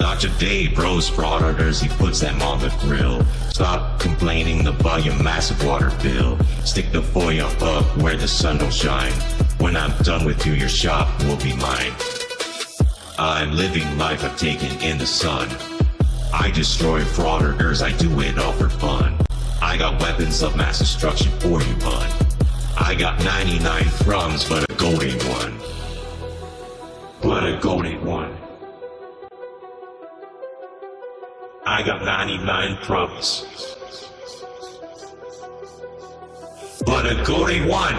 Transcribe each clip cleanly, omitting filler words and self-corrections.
Not today, bros, Frauditors, he puts them on the grill. Stop complaining about your massive water bill. Stick the foil up where the sun don't shine. When I'm done with you, your shop will be mine. I'm living life I've taken in the sun. I destroy Frauditors, I do it all for fun. I got weapons of mass destruction for you, bud. I got 99 crumbs, but a gold ain't one. But a gold ain't one. I got 99 crumbs, but a gold ain't one.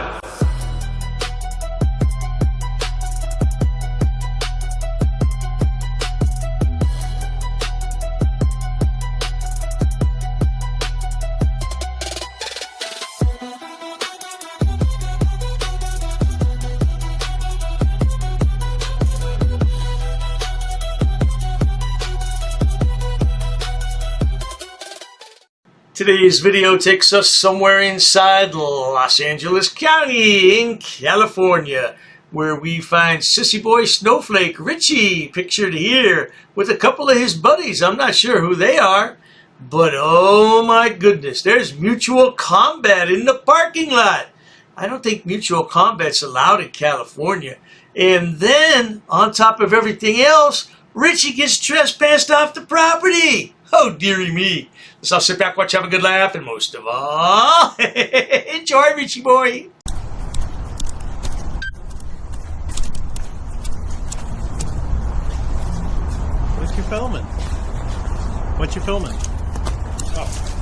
Today's video takes us somewhere inside Los Angeles County in California, where we find Sissy Boy Snowflake Richie, pictured here, with a couple of his buddies. I'm not sure who they are, but oh my goodness, there's mutual combat in the parking lot. I don't think mutual combat's allowed in California. And then, on top of everything else, Richie gets trespassed off the property. Oh, dearie me. Let's all sit back, watch, have a good laugh, and most of all, enjoy, Richie Boy. What you filming? What you filming? Oh.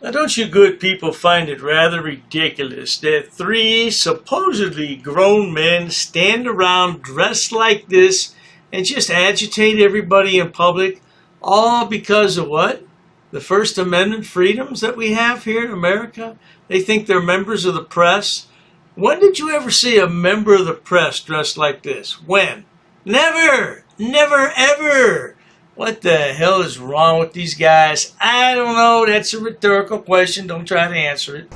Now, don't you good people find it rather ridiculous that three supposedly grown men stand around dressed like this and just agitate everybody in public, all because of what? The First Amendment freedoms that we have here in America? They think they're members of the press. When did you ever see a member of the press dressed like this? When? Never! Never ever! What the hell is wrong with these guys? I don't know. That's a rhetorical question. Don't try to answer it.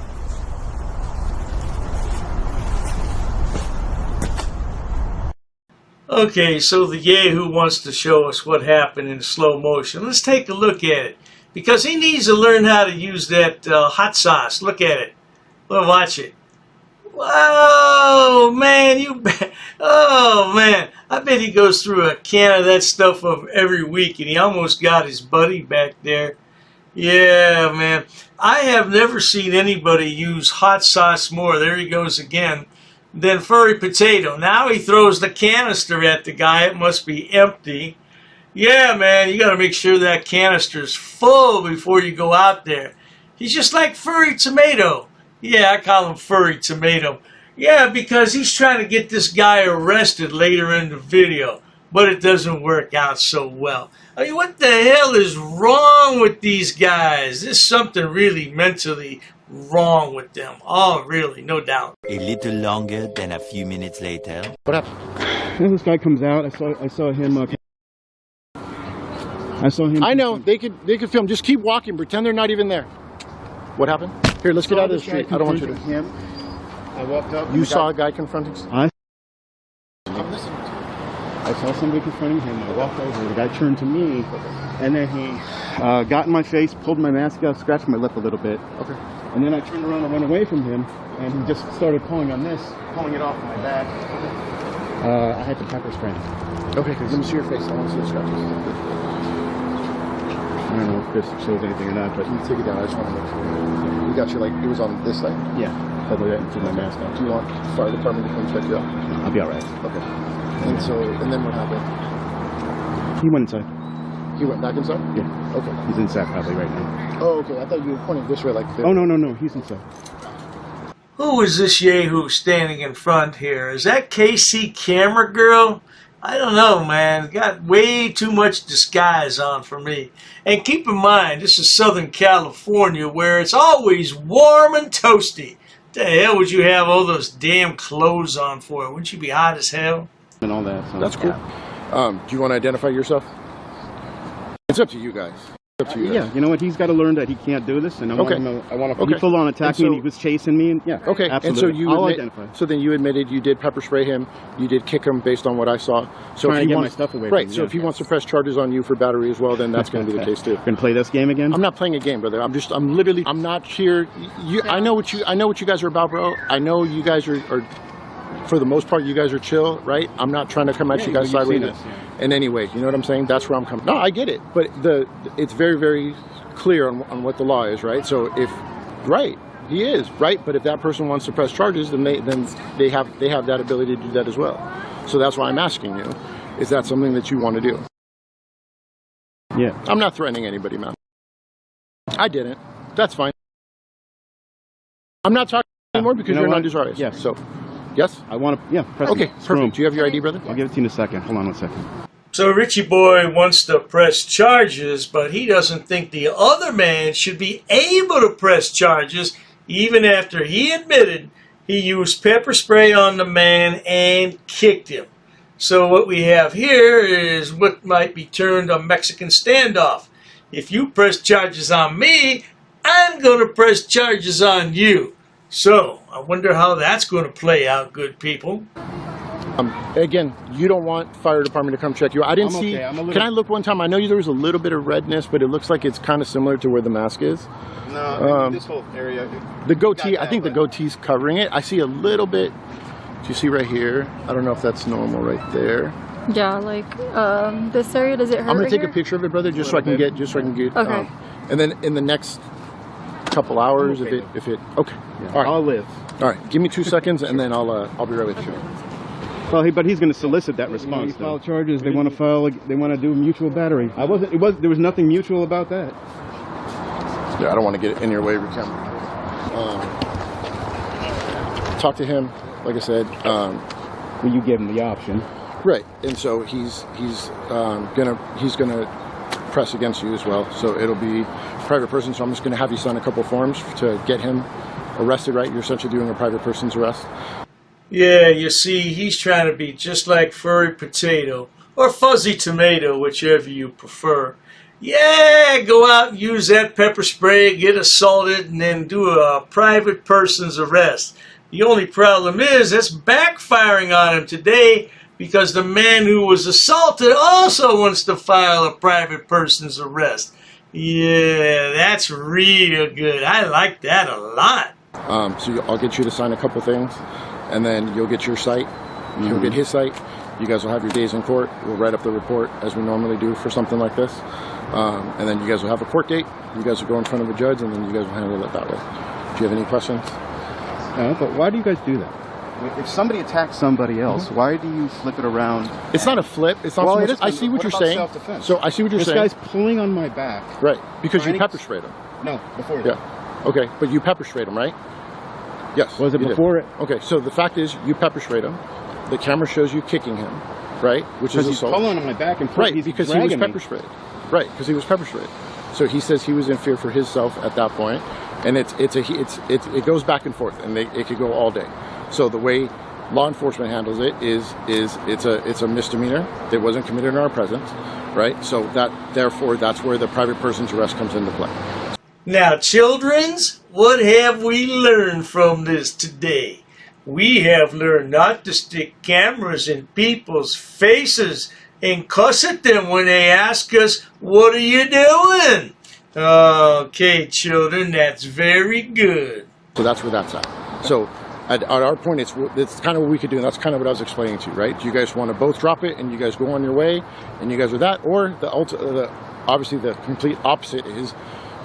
Okay, so the Yahoo wants to show us what happened in slow motion. Let's take a look at it. Because he needs to learn how to use that hot sauce. Look at it. Well, watch it. Whoa, man, oh, man. I bet he goes through a can of that stuff every week, and he almost got his buddy back there. Yeah, man. I have never seen anybody use hot sauce more, there he goes again, than Furry Potato. Now he throws the canister at the guy. It must be empty. Yeah, man, you got to make sure that canister's full before you go out there. He's just like Furry Tomato. Yeah, I call him Furry Tomato. Yeah, because he's trying to get this guy arrested later in the video. But it doesn't work out so well. I mean, what the hell is wrong with these guys? There's something really mentally wrong with them. Oh, really, no doubt. A little longer than a few minutes later. What happened? Then this guy comes out. I saw him. I know they could film. Just keep walking. Pretend they're not even there. What happened? Here, let's get out of the street. I don't want you to. Him. I walked up. You saw a guy confronting. I'm listening. I saw somebody confronting him. I walked over. The guy turned to me, and then he got in my face, pulled my mask out, scratched my lip a little bit. Okay. And then I turned around and went away from him, and he just started pulling on this, pulling it off my back. I had to pepper spray him. Okay. Let me see your face. I want to see the scratches. I don't know if this shows anything or not, but you take it down. I just want to make sure. You got your, like, it was on this side? Yeah. cover that and put my mask on. Do you want the fire department to come check you out? I'll be all right. Okay. And then what happened? He went inside. He went back inside? Yeah. Okay. He's inside probably right now. Oh, okay. I thought you were pointing this way like this. Oh, no. He's inside. Who is this yahoo standing in front here? Is that KC Camera Girl? I don't know, man. Got way too much disguise on for me. And keep in mind, this is Southern California where it's always warm and toasty. What the hell would you have all those damn clothes on for? Wouldn't you be hot as hell? And all that. So. That's cool. Do you want to identify yourself? It's up to you guys. It's up to you guys. Yeah, you know what? He's got to learn that he can't do this, and I want Okay. he full on attacked me, and he was chasing me, and yeah. Okay, absolutely. and so identify. So then you admitted you did pepper spray him, you did kick him based on what I saw. So Trying if to he get wants my stuff away. right, from so me, if he wants to press charges on you for battery as well, then that's going to be the case too. Gonna play this game again? I'm not playing a game, brother. I'm not here. I know what you guys are about, bro. I know you guys are for the most part, you guys are chill, right? I'm not trying to come at you guys sideways in any way. You know what I'm saying? That's where I'm coming. No, I get it, but it's very, very clear on what the law is, right? So he is right, but if that person wants to press charges, then they have that ability to do that as well. So that's why I'm asking you: is that something that you want to do? Yeah. I'm not threatening anybody, man. I didn't. That's fine. I'm not talking anymore because you're not dishonest. Yeah. So, yes. I want to. Yeah. Press Okay. me. Perfect. Do you have your ID, brother? I'll give it to you in a second. Hold on 1 second. So Richie Boy wants to press charges, but he doesn't think the other man should be able to press charges even after he admitted he used pepper spray on the man and kicked him. So what we have here is what might be termed a Mexican standoff. If you press charges on me, I'm going to press charges on you. So I wonder how that's going to play out, good people. Again, you don't want fire department to come check you. I didn't see. Okay. Can I look one time? I know there was a little bit of redness, but it looks like it's kind of similar to where the mask is. No, this whole area. The goatee, I think the goatee's covering it. I see a little bit. Do you see right here? I don't know if that's normal right there. Yeah, like this area, does it hurt? I'm gonna right take here? a picture of it, brother, just so I can get. Okay. And then in the next couple hours, Okay. if it. Okay. Yeah, All right. I'll live. All right. Give me 2 seconds, and then I'll be right with you. Well, but he's going to solicit that response. They file charges. They want to file. They want to do mutual battery. There was nothing mutual about that. Yeah, I don't want to get in your way of your camera. Talk to him. Like I said. Well, you give him the option. Right, and so he's gonna press against you as well. So it'll be private person. So I'm just gonna have you sign a couple forms to get him arrested. Right, you're essentially doing a private person's arrest. Yeah, you see, he's trying to be just like Furry Potato, or Fuzzy Tomato, whichever you prefer. Yeah, go out and use that pepper spray, get assaulted, and then do a private person's arrest. The only problem is it's backfiring on him today because the man who was assaulted also wants to file a private person's arrest. Yeah, that's real good. I like that a lot. So I'll get you to sign a couple things, and then you'll get your site. He'll get his site. You guys will have your days in court. We'll write up the report as we normally do for something like this. And then you guys will have a court date. You guys will go in front of a judge, and then you guys will handle it that way. Do you have any questions? No, but why do you guys do that? If somebody attacks somebody else, why do you flip it around? It's not a flip. It's not. Well, so much, it is, I see what you're about saying. self-defense? So I see what you're saying. This guy's pulling on my back. Right, because you Trying to- pepper sprayed him. No, before. Yeah. Okay, but you pepper sprayed him, right? Yes. Was it you did. before it? Okay, so the fact is you pepper sprayed him. The camera shows you kicking him, right? Which is Because he's assault. pulling on my back and Right, he's because he was dragging me. pepper sprayed. Right, because he was pepper sprayed. So he says he was in fear for himself at that point, and it goes back and forth, and it could go all day. So the way law enforcement handles it is it's a misdemeanor that wasn't committed in our presence, right? So therefore that's where the private person's arrest comes into play. Now, childrens, what have we learned from this today? We have learned not to stick cameras in people's faces and cuss at them when they ask us, "What are you doing?" Okay, children, that's very good. So that's where that's at. So at our point, it's kind of what we could do, and that's kind of what I was explaining to you, right? Do you guys want to both drop it and you guys go on your way, and you guys are that, or obviously the complete opposite is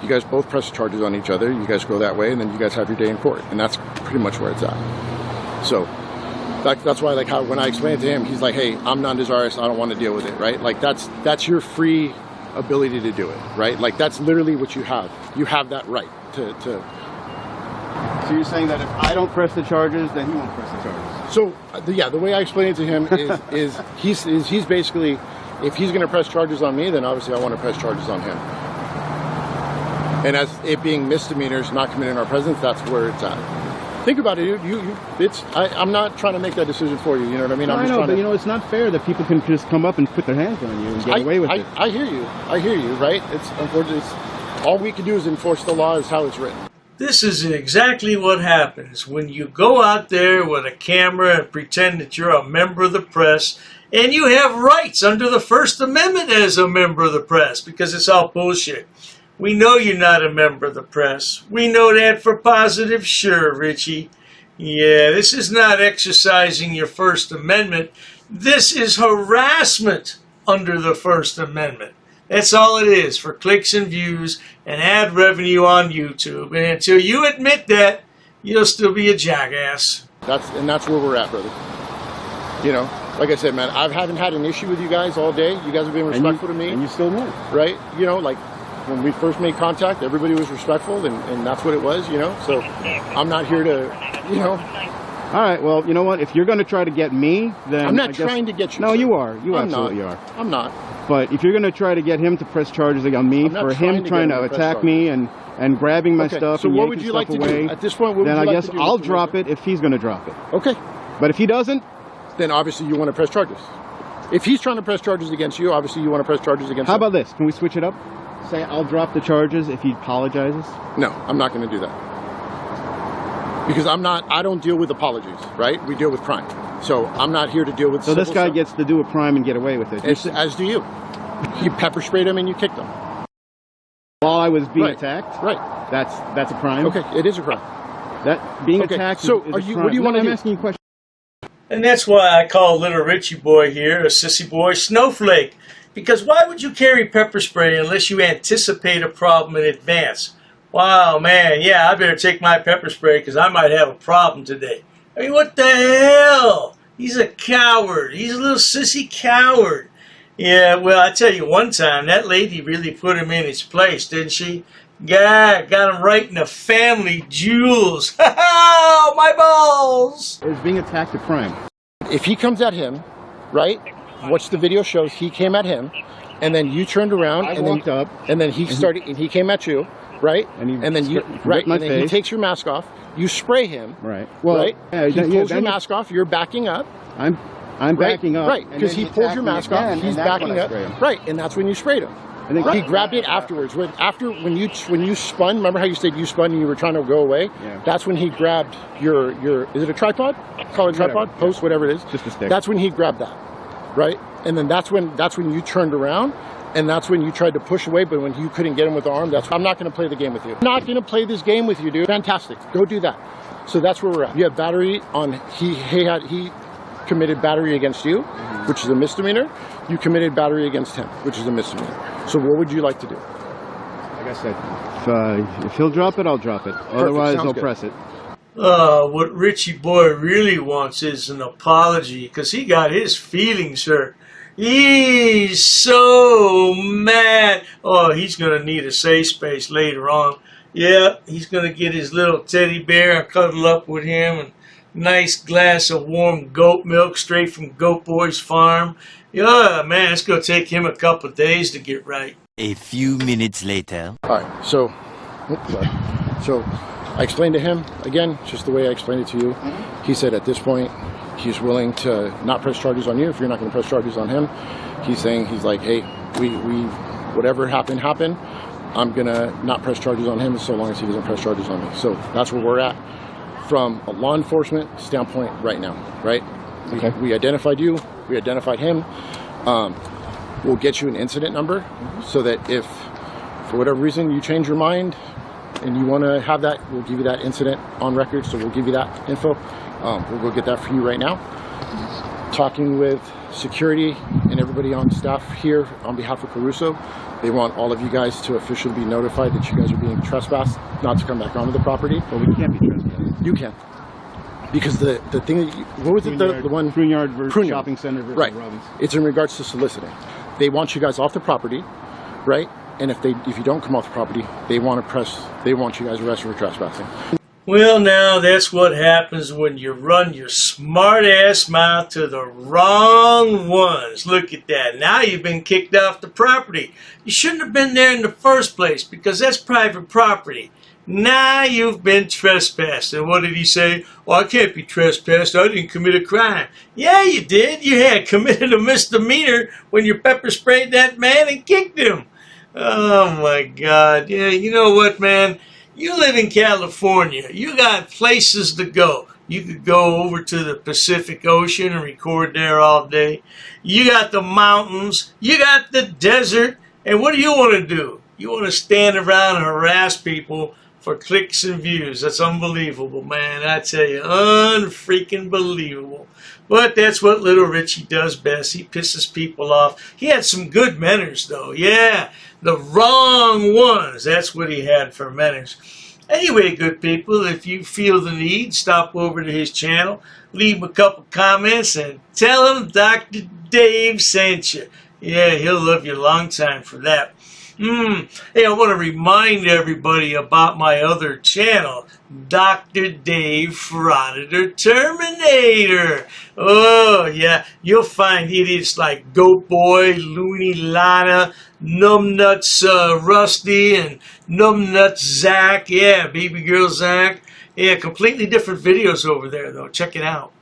You guys both press charges on each other. You guys go that way, and then you guys have your day in court, and that's pretty much where it's at. So that's why, like, how when I explained it to him, he's like, "Hey, I'm non-desirous. I don't want to deal with it." Right? Like that's your free ability to do it. Right? Like that's literally what you have. You have that right to. So you're saying that if I don't press the charges, then he won't press the charges? So the way I explain it to him is he's basically, if he's going to press charges on me, then obviously I want to press charges on him. And as it being misdemeanors, not committed in our presence, that's where it's at. Think about it, I'm not trying to make that decision for you. You know what I mean? I know, but it's not fair that people can just come up and put their hands on you and get away with it. I hear you, right? It's unfortunately, all we can do is enforce the law as how it's written. This is exactly what happens when you go out there with a camera and pretend that you're a member of the press, and you have rights under the First Amendment as a member of the press, because it's all bullshit. We know you're not a member of the press. We know that for positive sure, Richie. Yeah, this is not exercising your First Amendment. This is harassment under the First Amendment. That's all it is, for clicks and views and ad revenue on YouTube. And until you admit that, you'll still be a jackass. That's where we're at, brother. Like I said, man, I haven't had an issue with you guys all day. You guys have been respectful to me. And you still won't. Right? Like when we first made contact, everybody was respectful, and that's what it was, So I'm not here to, All right, well, you know what? If you're going to try to get me, then I'm not trying to get you. No, you are. You I'm absolutely not. are. I'm not. But if you're going to try to get him to press charges on me for him trying to attack me and grabbing my stuff so and what yanking would you stuff like to away, do? At this point, what then would you I like guess to do, I'll Mr. drop Richard? it if he's going to drop it. Okay. But if he doesn't, then obviously you want to press charges. If he's trying to press charges against you, obviously you want to press charges against him. How about this? Can we switch it up? Say I'll drop the charges if he apologizes? No, I'm not going to do that. Because I don't deal with apologies, right? We deal with crime. So I'm not here to deal with So this guy stuff. gets to do a crime and get away with it. As do you. You pepper sprayed him and you kicked him. While I was being attacked? Right. That's a crime? Okay, it is a crime. That being attacked so is are a you, crime. what do you want to do? I'm asking you a question. And that's why I call little Richie Boy here a sissy boy snowflake. Because why would you carry pepper spray unless you anticipate a problem in advance? Wow, man, yeah, I better take my pepper spray because I might have a problem today. I mean, what the hell? He's a coward. He's a little sissy coward. Yeah, well, I tell you, one time, that lady really put him in his place, didn't she? Yeah, got him right in the family jewels. Ha-ha! My balls! Is being attacked a crime? If he comes at him, right, watch the video shows he came at him, and then you turned around, I walked up, and then he started, and he came at you, right? And then he takes your mask off, you spray him, right? Well, right? Yeah, he pulls your mask off, you're backing up. I'm backing up, right? Because he pulled your mask off, he's backing up, right? And that's when you sprayed him. And then he grabbed it afterwards. When you spun, remember how you said you spun and you were trying to go away? Yeah. That's when he grabbed your is it a tripod? Call it a tripod? Whatever. Post, whatever it is. Just a stick. That's when he grabbed that, right? And then that's when you turned around, and that's when you tried to push away. But when you couldn't get him with the arm, I'm not going to play the game with you. I'm not going to play this game with you, dude. Fantastic. Go do that. So that's where we're at. You have battery on. He committed battery against you, which is a misdemeanor. You committed battery against him, which is a misdemeanor. So what would you like to do? Like I said, if he'll drop it, I'll drop it. Otherwise, I'll press it. What Richie Boy really wants is an apology, because he got his feelings hurt. He's so mad. Oh, he's going to need a safe space later on. Yeah, he's going to get his little teddy bear and cuddle up with him, and nice glass of warm goat milk straight from Goat Boy's farm. Yeah, man, it's going to take him a couple of days to get right. A few minutes later. All right, so I explained to him, again, just the way I explained it to you. He said at this point, he's willing to not press charges on you if you're not going to press charges on him. He's like, hey, we whatever happened. I'm going to not press charges on him so long as he doesn't press charges on me. So that's where we're at from a law enforcement standpoint right now, right? Okay. We identified you. We identified him. We'll get you an incident number so that if, for whatever reason, you change your mind and you want to have that, we'll give you that incident on record. So we'll give you that info. We'll go get that for you right now. talking with security and everybody on staff here on behalf of Caruso. They want all of you guys to officially be notified that you guys are being trespassed, not to come back onto the property. But we can't be trespassing. You can. Because the thing, what was it, the one? Pruneyard versus Pruneyard. shopping center versus Right. Robbins. It's in regards to soliciting. They want you guys off the property, right? And if you don't come off the property, they want you guys arrested for trespassing. Well, now that's what happens when you run your smart ass mouth to the wrong ones. Look at that. Now you've been kicked off the property. You shouldn't have been there in the first place because that's private property. Now you've been trespassed. And what did he say? Oh, I can't be trespassed. I didn't commit a crime. Yeah, you did. You had committed a misdemeanor when you pepper sprayed that man and kicked him. Oh, my God. Yeah, you know what, man? You live in California. You got places to go. You could go over to the Pacific Ocean and record there all day. You got the mountains. You got the desert. And what do you want to do? You want to stand around and harass people for clicks and views. That's unbelievable, man. I tell you, unfreaking believable. But that's what little Richie does best. He pisses people off. He had some good manners, though. Yeah, the wrong ones. That's what he had for manners. Anyway, good people, if you feel the need, stop over to his channel, leave him a couple comments, and tell him Dr. Dave sent you. Yeah, he'll love you a long time for that. Hey, I want to remind everybody about my other channel, Dr. Dave Frauditor Terminator. Oh, yeah, you'll find idiots like Goat Boy, Looney Lana, Numbnuts Rusty, and Numbnuts Zach. Yeah, Baby Girl Zach. Yeah, completely different videos over there, though. Check it out.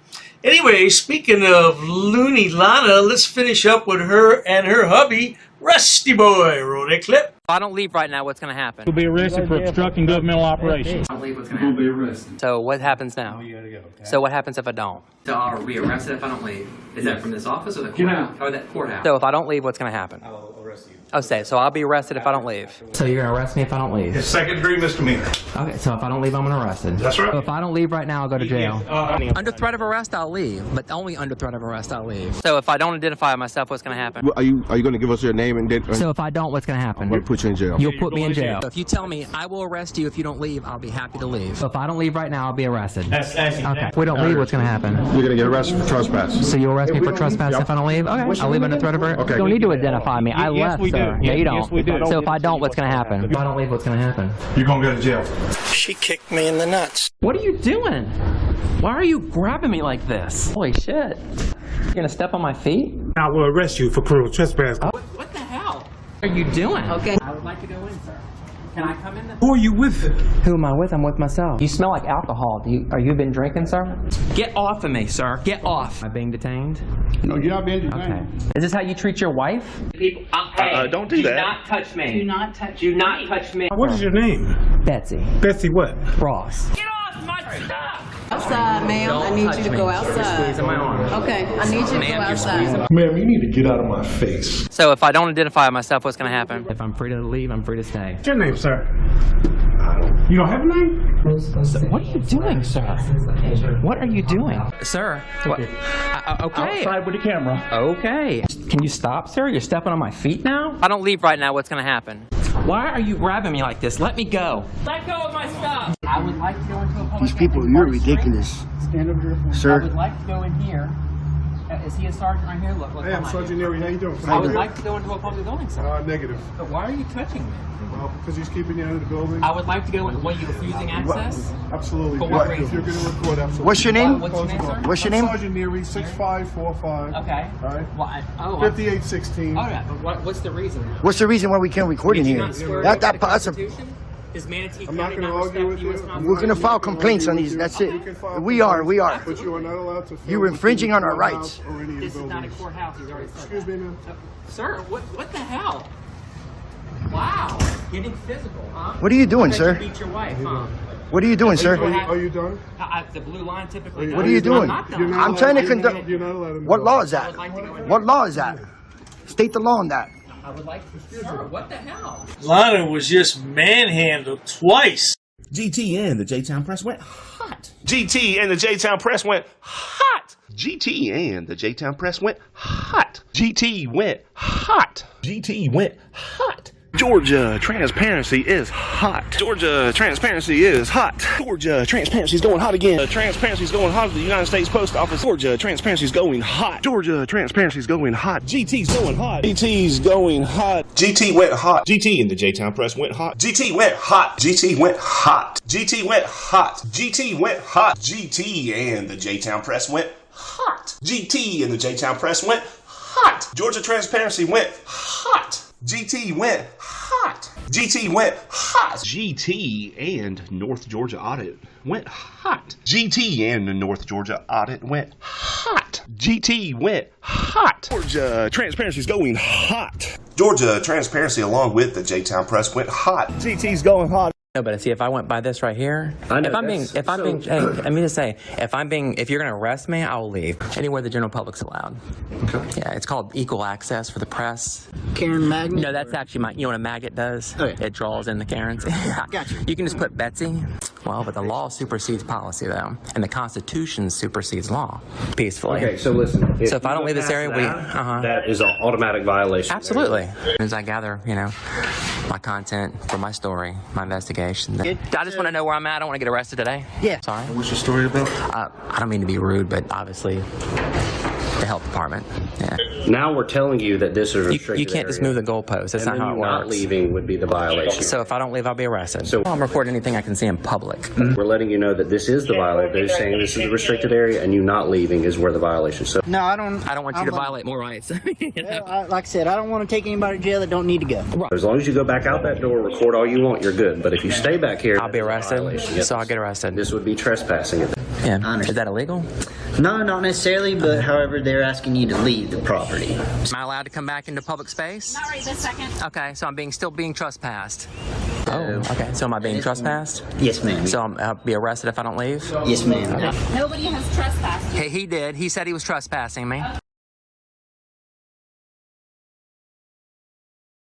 Anyway, speaking of Looney Lana, let's finish up with her and her hubby, Rusty Boy. Roll that clip. If I don't leave right now, what's going to happen? You'll be arrested for obstructing governmental operations. If I don't leave, what's going to happen? You'll be arrested. So what happens now? You gotta go. Okay? So what happens if I don't? So are we arrested if I don't leave? Is that from this office or the courthouse? Or that courthouse? So if I don't leave, what's going to happen? I'll arrest you. Oh, so I'll be arrested if I don't leave. So you're gonna arrest me if I don't leave? It's second degree misdemeanor. Okay, so if I don't leave, I'm gonna arrested. That's right. So if I don't leave right now, I'll go to jail. Under threat of arrest, I'll leave. But only under threat of arrest, I'll leave. So if I don't identify myself, what's going to happen? Are you going to give us your name and date? So if I don't, what's gonna happen? We'll put you in jail. You'll put me in jail. So if you tell me I will arrest you if you don't leave, I'll be happy to leave. So if I don't leave right now, I'll be arrested. That's Okay. If we don't leave, what's gonna happen? You're going to get arrested for trespass. So you'll arrest me for trespassing if I don't leave? Okay. I'll leave under threat of arrest. Okay. You don't need to identify me. I Yes, left, we do. sir. No, you don't. Yes, we do. So if I don't, what's gonna happen? If I don't leave, what's gonna happen? You're going to go to jail. She kicked me in the nuts. What are you doing? Why are you grabbing me like this? Holy shit. You're gonna step on my feet? I will arrest you for cruel trespass. What the hell are you doing? Okay. I would like to go in, sir. Can I come in? Who are you with? Who am I with? I'm with myself. You smell like alcohol. Are you been drinking, sir? Get off of me, sir. Get off. Am I being detained? No, you're not being detained. Okay. Is this how you treat your wife? People, don't do that. Do not touch me. Do not touch me. Do not touch me. What is your name? Betsy. Betsy what? Ross. Get off my stuff! Outside, ma'am. I need you to go outside. You're squeezing my arm. Okay, I need you to go outside. Ma'am, you need to get out of my face. So if I don't identify myself, what's going to happen? If I'm free to leave, I'm free to stay. What's your name, sir? You don't have a name? What are you doing, sir? What are you doing? Sir, what? Okay. Outside with the camera. Okay. Can you stop, sir? You're stepping on my feet now? If I don't leave right now, what's going to happen? Why are you grabbing me like this? Let me go. Let go of my stuff! I would like to go into a public... These people, you're ridiculous. Stand over here for Sir. I would like to go in here. Is he a sergeant right here? Look, Hey, I'm Sergeant Neary. How you doing? I would like to go into a public building, sir. Negative. But why are you touching me? Well, because he's keeping you out of the building. I would like to go in. What, are you refusing access? Absolutely. For what If reason? you're going to record, absolutely. What's your name? What's your name, sir? What's your name? Sergeant Neary, 6545. Okay. All right. Well, 5816. Oh, yeah, but what's the reason? What's the reason why we can't record in here? Not that possible. Is Manatee I'm not County going to not argue with respect you. U.S. We're gonna file complaints on these. That's it. We are. But you are not allowed to film. You're infringing on our courthouse rights. or any of the This is not a buildings. courthouse. He's already said Excuse that. me, ma'am. Sir, what the hell? Wow. Getting physical, huh? What are you doing, I bet sir? You beat your wife, huh? What are you doing, sir? Are you done? The blue line typically. What are you doing? I'm not You're done. not I'm allowed- trying to you're not- conduct. You're not allowed to. What law is that? What law is that? State the law on that. I would like to. Sir, what the hell? Lana was just manhandled twice. GT and the J-Town Press went hot. GT and the J-Town Press went hot. GT and the J-Town press went hot. GT went hot. GT went hot. Georgia transparency is hot. Georgia transparency is hot. Georgia transparency is going hot again. Transparency is going hot at the United States Post Office. Georgia transparency is going hot. Georgia transparency is going hot. GT's going hot. GT's going hot. GT went hot. GT and the J-Town press went hot. GT went hot. GT went hot. GT went hot. GT went hot. GT and the J-Town press went hot. GT and the J-Town press went hot. Georgia transparency went hot. GT went hot. GT went hot. GT and North Georgia audit went hot. GT and the North Georgia audit went hot. GT went hot. Georgia transparency is going hot. Georgia transparency along with the J-Town press went hot. GT's going hot. No, but see, if I went by this right here, hey, let me just say, if you're going to arrest me, I will leave anywhere the general public's allowed. Okay. Yeah, it's called equal access for the press. Karen Magnet? No, that's actually you know what a maggot does? Oh, yeah. It draws in the Karens. Gotcha. You can just put Betsy. Well, but the law supersedes policy, though, and the Constitution supersedes law peacefully. Okay, so listen. So if I don't leave this area, that is an automatic violation. Absolutely. As I gather, my content for my story, my investigation. I just want to know where I'm at. I don't want to get arrested today. Yeah. Sorry. What's your story about? I don't mean to be rude, but obviously the health department. Yeah. Now we're telling you that this is a restricted You can't just move the goalposts. That's not how it works. Not leaving would be the violation. So if I don't leave, I'll be arrested. So I'm recording anything I can see in public. We're letting you know that this is the violation. They're saying this is a restricted area, and you not leaving is where the violation. So no, I don't want you to violate more rights. Like I said, I don't want to take anybody to jail that don't need to go. As long as you go back out that door, record all you want, you're good. But if you stay back here, I'll be arrested. So I'll get arrested. This would be trespassing. Yeah. Is that illegal? No, not necessarily, but however, they're asking you to leave the property. Am I allowed to come back into public space? Not right this second. Okay, so I'm still being trespassed. Oh, okay. So am I being trespassed? Yes, ma'am. So I'll be arrested if I don't leave? Yes, ma'am. Nobody has trespassed. Hey, he did. He said he was trespassing me.